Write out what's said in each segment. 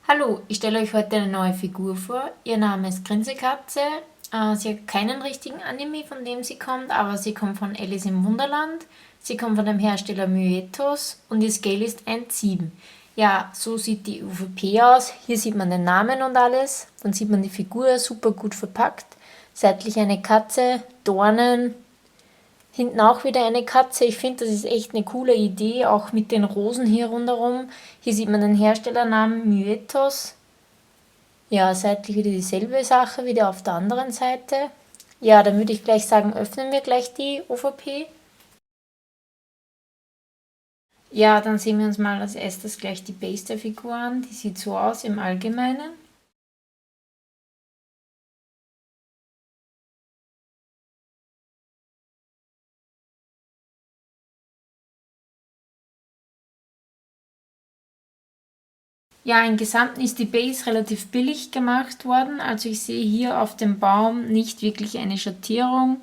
Hallo, ich stelle euch heute eine neue Figur vor. Ihr Name ist Grinsekatze. Sie hat keinen richtigen Anime, von dem sie kommt, aber sie kommt von Alice im Wunderland. Sie kommt von dem Hersteller Myethos und ihr Scale ist 1,7. Ja, so sieht die UVP aus. Hier sieht man den Namen und alles. Dann sieht man die Figur super gut verpackt. Seitlich eine Katze, Dornen, hinten auch wieder eine Katze. Ich finde, das ist echt eine coole Idee, auch mit den Rosen hier rundherum. Hier sieht man den Herstellernamen Myethos. Ja, seitlich wieder dieselbe Sache, wieder auf der anderen Seite. Ja, dann würde ich gleich sagen, öffnen wir gleich die OVP. Ja, dann sehen wir uns mal als erstes gleich die Base der Figur an. Die sieht so aus im Allgemeinen. Ja, im Gesamten ist die Base relativ billig gemacht worden. Also ich sehe hier auf dem Baum nicht wirklich eine Schattierung.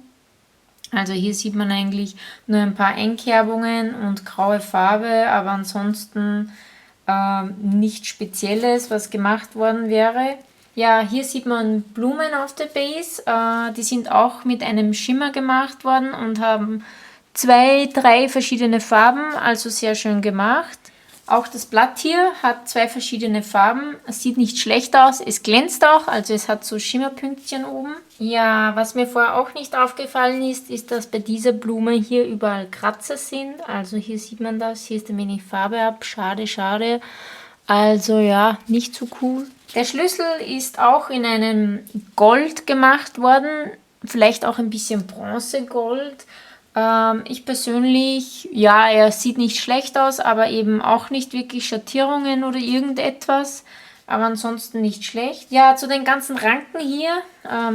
Also hier sieht man eigentlich nur ein paar Einkerbungen und graue Farbe, aber ansonsten nichts Spezielles, was gemacht worden wäre. Ja, hier sieht man Blumen auf der Base. Die sind auch mit einem Schimmer gemacht worden und haben 2, 3 verschiedene Farben, also sehr schön gemacht. Auch das Blatt hier hat 2 verschiedene Farben. Es sieht nicht schlecht aus, es glänzt auch, also es hat so Schimmerpünktchen oben. Ja, was mir vorher auch nicht aufgefallen ist, ist, dass bei dieser Blume hier überall Kratzer sind. Also hier sieht man das, hier ist ein wenig Farbe ab, schade, schade. Also ja, nicht so cool. Der Schlüssel ist auch in einem Gold gemacht worden, vielleicht auch ein bisschen Bronzegold. Ich persönlich, ja, er sieht nicht schlecht aus, aber eben auch nicht wirklich Schattierungen oder irgendetwas. Aber ansonsten nicht schlecht. Ja, zu den ganzen Ranken hier,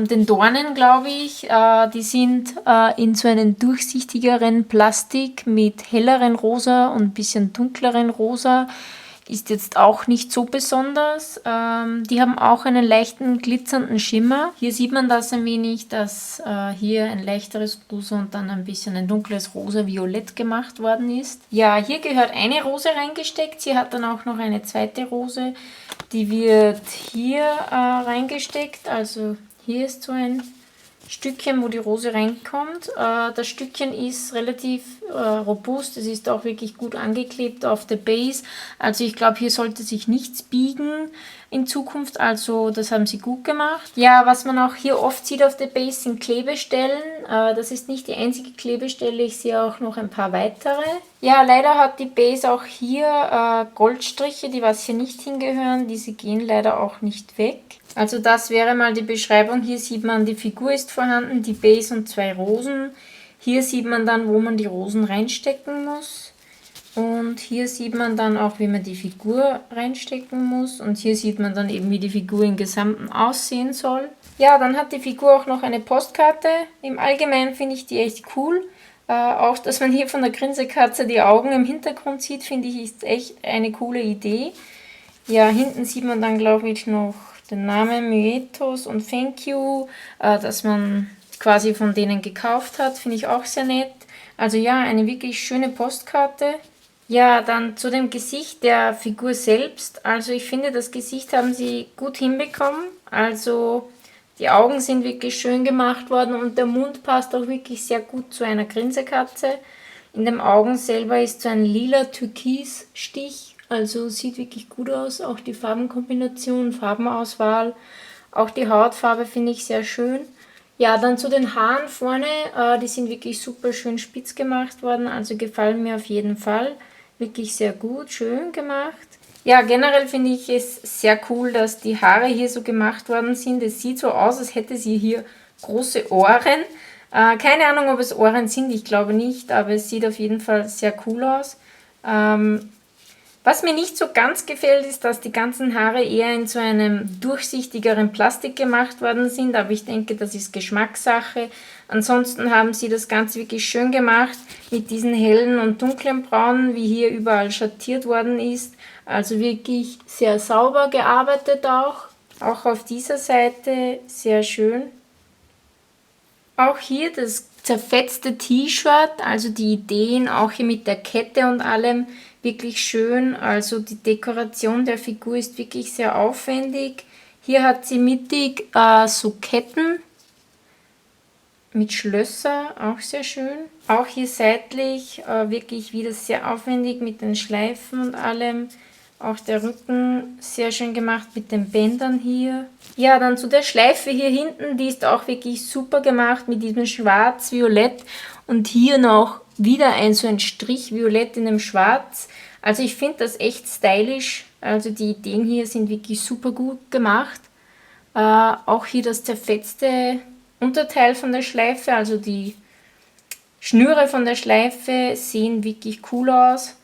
den Dornen, glaube ich, die sind in so einem durchsichtigeren Plastik mit helleren Rosa und ein bisschen dunkleren Rosa. Ist jetzt auch nicht so besonders. Die haben auch einen leichten glitzernden Schimmer. Hier sieht man das ein wenig, dass hier ein leichteres Rosa und dann ein bisschen ein dunkles Rosa-Violett gemacht worden ist. Ja, hier gehört eine Rose reingesteckt. Sie hat dann auch noch eine zweite Rose. Die wird hier reingesteckt. Also hier ist so ein Stückchen, wo die Rose reinkommt. Das Stückchen ist relativ robust. Es ist auch wirklich gut angeklebt auf der Base. Also ich glaube, hier sollte sich nichts biegen in Zukunft. Also das haben sie gut gemacht. Ja, was man auch hier oft sieht auf der Base sind Klebestellen. Das ist nicht die einzige Klebestelle. Ich sehe auch noch ein paar weitere. Ja, leider hat die Base auch hier Goldstriche, die was hier nicht hingehören. Diese gehen leider auch nicht weg. Also das wäre mal die Beschreibung. Hier sieht man, die Figur ist vorhanden, die Base und 2 Rosen. Hier sieht man dann, wo man die Rosen reinstecken muss. Und hier sieht man dann auch, wie man die Figur reinstecken muss. Und hier sieht man dann eben, wie die Figur im Gesamten aussehen soll. Ja, dann hat die Figur auch noch eine Postkarte. Im Allgemeinen finde ich die echt cool. Auch, dass man hier von der Grinsekatze die Augen im Hintergrund sieht, finde ich, ist echt eine coole Idee. Ja, hinten sieht man dann, glaube ich, noch den Namen Myethos und Thank You, dass man quasi von denen gekauft hat, finde ich auch sehr nett. Also ja, eine wirklich schöne Postkarte. Ja, dann zu dem Gesicht der Figur selbst. Also ich finde, das Gesicht haben sie gut hinbekommen. Also die Augen sind wirklich schön gemacht worden und der Mund passt auch wirklich sehr gut zu einer Grinsekatze. In den Augen selber ist so ein lila Türkis-Stich. Also sieht wirklich gut aus, auch die Farbenkombination, Farbenauswahl, auch die Hautfarbe finde ich sehr schön. Ja, dann zu den Haaren vorne, die sind wirklich super schön spitz gemacht worden, also gefallen mir auf jeden Fall. Wirklich sehr gut, schön gemacht. Ja, generell finde ich es sehr cool, dass die Haare hier so gemacht worden sind. Es sieht so aus, als hätte sie hier große Ohren. Keine Ahnung, ob es Ohren sind, ich glaube nicht, aber es sieht auf jeden Fall sehr cool aus. Was mir nicht so ganz gefällt, ist, dass die ganzen Haare eher in so einem durchsichtigeren Plastik gemacht worden sind, aber ich denke, das ist Geschmackssache. Ansonsten haben sie das Ganze wirklich schön gemacht mit diesen hellen und dunklen Braunen, wie hier überall schattiert worden ist. Also wirklich sehr sauber gearbeitet auch. Auch auf dieser Seite sehr schön. Auch hier das zerfetzte T-Shirt, also die Ideen auch hier mit der Kette und allem, wirklich schön. Also die Dekoration der Figur ist wirklich sehr aufwendig. Hier hat sie mittig so Ketten mit Schlösser, auch sehr schön. Auch hier seitlich wirklich wieder sehr aufwendig mit den Schleifen und allem. Auch der Rücken sehr schön gemacht mit den Bändern hier. Ja, dann zu der Schleife hier hinten, die ist auch wirklich super gemacht mit diesem Schwarz-Violett und hier noch wieder so ein Strich Violett in dem Schwarz. Also ich finde das echt stylisch. Also die Ideen hier sind wirklich super gut gemacht. Auch hier das zerfetzte Unterteil von der Schleife, also die Schnüre von der Schleife sehen wirklich cool aus.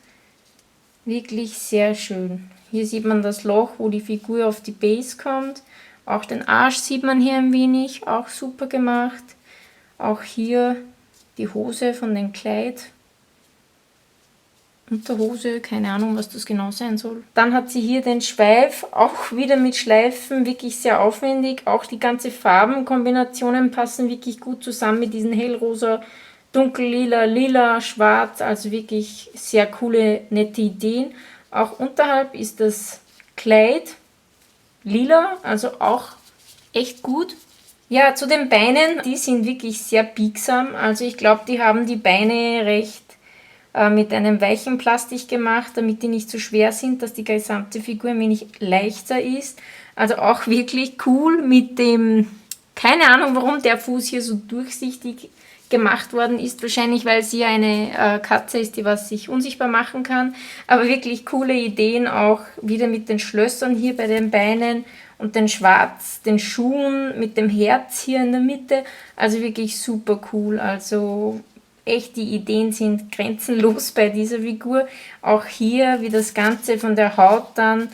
Wirklich sehr schön. Hier sieht man das Loch, wo die Figur auf die Base kommt. Auch den Arsch sieht man hier ein wenig, auch super gemacht. Auch hier die Hose von dem Kleid. Unterhose, keine Ahnung, was das genau sein soll. Dann hat sie hier den Schweif, auch wieder mit Schleifen, wirklich sehr aufwendig. Auch die ganze Farbenkombinationen passen wirklich gut zusammen mit diesen hellrosa, dunkellila, lila, schwarz. Also wirklich sehr coole, nette Ideen. Auch unterhalb ist das Kleid lila, also auch echt gut. Ja, zu den Beinen, die sind wirklich sehr biegsam. Also ich glaube, die haben die Beine recht mit einem weichen Plastik gemacht, damit die nicht so schwer sind, dass die gesamte Figur ein wenig leichter ist. Also auch wirklich cool mit dem, keine Ahnung, warum der Fuß hier so durchsichtig gemacht worden ist. Wahrscheinlich, weil sie eine Katze ist, die was sich unsichtbar machen kann. Aber wirklich coole Ideen auch wieder mit den Schlössern hier bei den Beinen und den Schwarz, den Schuhen mit dem Herz hier in der Mitte. Also wirklich super cool. Also echt, die Ideen sind grenzenlos bei dieser Figur. Auch hier, wie das Ganze von der Haut dann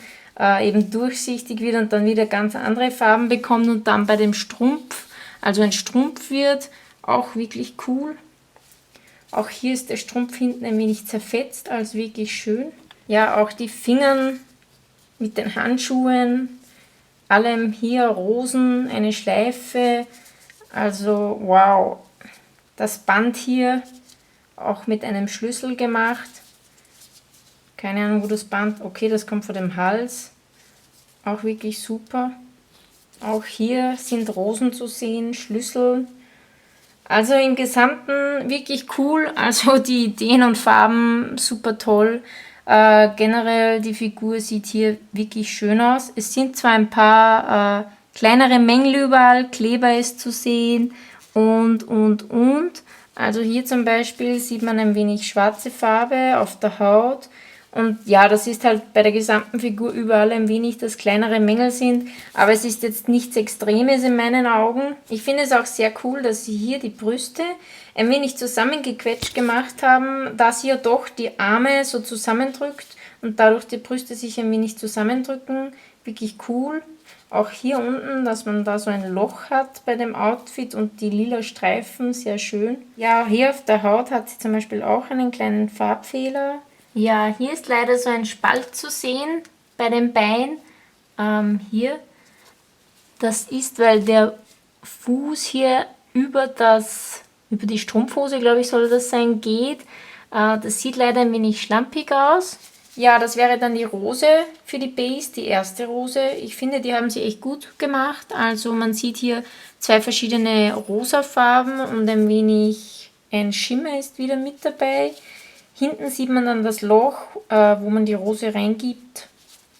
eben durchsichtig wird und dann wieder ganz andere Farben bekommt und dann bei dem Strumpf, also ein Strumpf wird, auch wirklich cool. Auch hier ist der Strumpf hinten ein wenig zerfetzt, also wirklich schön. Ja, auch die Fingern mit den Handschuhen, allem hier Rosen, eine Schleife, also wow. Das Band hier auch mit einem Schlüssel gemacht. Keine Ahnung, wo das Band... Okay, das kommt von dem Hals. Auch wirklich super. Auch hier sind Rosen zu sehen, Schlüssel. Also im Gesamten wirklich cool. Also die Ideen und Farben super toll. Generell die Figur sieht hier wirklich schön aus. Es sind zwar ein paar kleinere Mängel überall, Kleber ist zu sehen und. Also hier zum Beispiel sieht man ein wenig schwarze Farbe auf der Haut. Und ja, das ist halt bei der gesamten Figur überall ein wenig, dass kleinere Mängel sind. Aber es ist jetzt nichts Extremes in meinen Augen. Ich finde es auch sehr cool, dass sie hier die Brüste ein wenig zusammengequetscht gemacht haben, da sie ja doch die Arme so zusammendrückt und dadurch die Brüste sich ein wenig zusammendrücken. Wirklich cool. Auch hier unten, dass man da so ein Loch hat bei dem Outfit und die lila Streifen, sehr schön. Ja, hier auf der Haut hat sie zum Beispiel auch einen kleinen Farbfehler. Ja, hier ist leider so ein Spalt zu sehen bei dem Bein. Hier. Das ist, weil der Fuß hier über die Strumpfhose, glaube ich, soll das sein, geht. Das sieht leider ein wenig schlampig aus. Ja, das wäre dann die Rose für die Base, die erste Rose. Ich finde, die haben sie echt gut gemacht. Also man sieht hier zwei verschiedene rosafarben und ein wenig ein Schimmer ist wieder mit dabei. Hinten sieht man dann das Loch, wo man die Rose reingibt,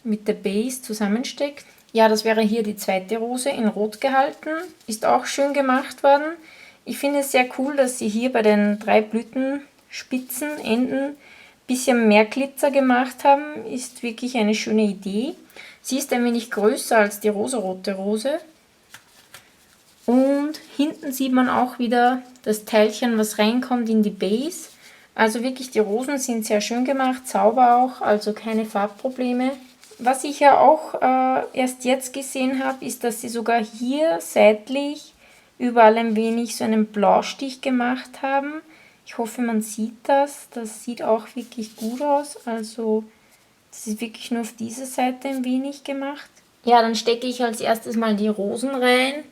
mit der Base zusammensteckt. Ja, das wäre hier die zweite Rose in Rot gehalten. Ist auch schön gemacht worden. Ich finde es sehr cool, dass sie hier bei den 3 Blütenspitzen, Enden, bisschen mehr Glitzer gemacht haben, ist wirklich eine schöne Idee. Sie ist ein wenig größer als die rosarote Rose. Und hinten sieht man auch wieder das Teilchen, was reinkommt in die Base. Also wirklich, die Rosen sind sehr schön gemacht, sauber auch, also keine Farbprobleme. Was ich ja auch erst jetzt gesehen habe, ist, dass sie sogar hier seitlich überall ein wenig so einen Blaustich gemacht haben. Ich hoffe, man sieht das. Das sieht auch wirklich gut aus. Also das ist wirklich nur auf dieser Seite ein wenig gemacht. Ja, dann stecke ich als erstes mal die Rosen rein.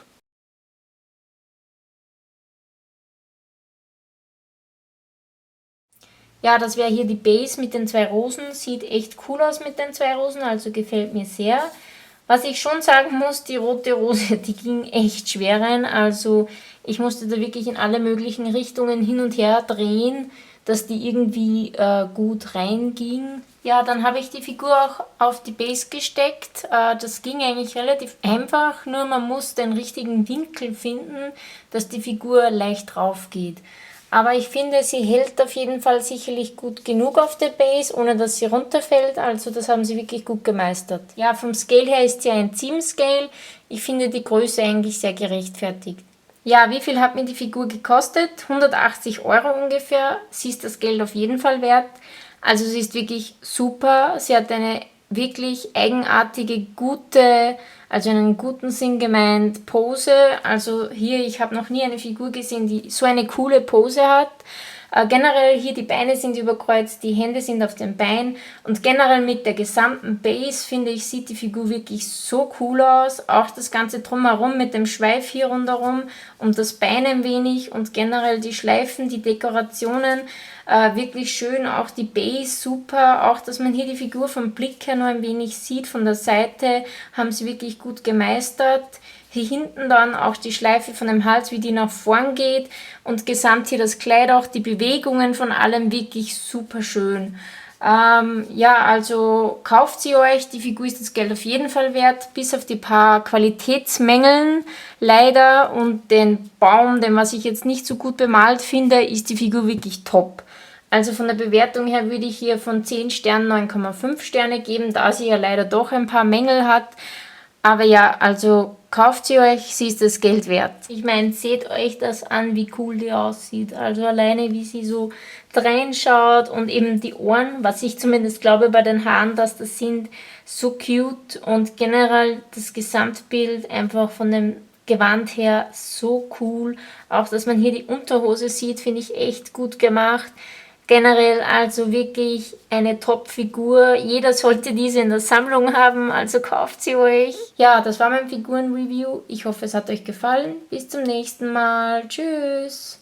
Ja, das wäre hier die Base mit den 2 Rosen. Sieht echt cool aus mit den 2 Rosen, also gefällt mir sehr. Was ich schon sagen muss, die rote Rose, die ging echt schwer rein. Also ich musste da wirklich in alle möglichen Richtungen hin und her drehen, dass die irgendwie gut reinging. Ja, dann habe ich die Figur auch auf die Base gesteckt. Das ging eigentlich relativ einfach, nur man muss den richtigen Winkel finden, dass die Figur leicht drauf geht. Aber ich finde, sie hält auf jeden Fall sicherlich gut genug auf der Base, ohne dass sie runterfällt. Also das haben sie wirklich gut gemeistert. Ja, vom Scale her ist sie ein Team-Scale. Ich finde die Größe eigentlich sehr gerechtfertigt. Ja, wie viel hat mir die Figur gekostet? 180 Euro ungefähr. Sie ist das Geld auf jeden Fall wert. Also sie ist wirklich super. Sie hat eine wirklich eigenartige, gute, also in einem guten Sinn gemeint, Pose. Also hier, ich habe noch nie eine Figur gesehen, die so eine coole Pose hat. Generell hier die Beine sind überkreuzt, die Hände sind auf dem Bein und generell mit der gesamten Base, finde ich, sieht die Figur wirklich so cool aus. Auch das ganze Drumherum mit dem Schweif hier rundherum und das Bein ein wenig und generell die Schleifen, die Dekorationen, wirklich schön. Auch die Base super, auch dass man hier die Figur vom Blick her nur ein wenig sieht, von der Seite haben sie wirklich gut gemeistert. Hier hinten dann auch die Schleife von dem Hals, wie die nach vorn geht und gesamt hier das Kleid auch, die Bewegungen von allem wirklich super schön. Ja, also kauft sie euch, die Figur ist das Geld auf jeden Fall wert, bis auf die paar Qualitätsmängeln leider und den Baum, den was ich jetzt nicht so gut bemalt finde, ist die Figur wirklich top. Also von der Bewertung her würde ich hier von 10 Sternen 9,5 Sterne geben, da sie ja leider doch ein paar Mängel hat. Aber ja, also kauft sie euch, sie ist das Geld wert. Ich meine, seht euch das an, wie cool die aussieht. Also alleine, wie sie so reinschaut und eben die Ohren, was ich zumindest glaube bei den Haaren, dass das sind, so cute und generell das Gesamtbild einfach von dem Gewand her so cool. Auch, dass man hier die Unterhose sieht, finde ich echt gut gemacht. Generell also wirklich eine Top-Figur. Jeder sollte diese in der Sammlung haben, also kauft sie euch. Ja, das war mein Figuren-Review. Ich hoffe, es hat euch gefallen. Bis zum nächsten Mal. Tschüss.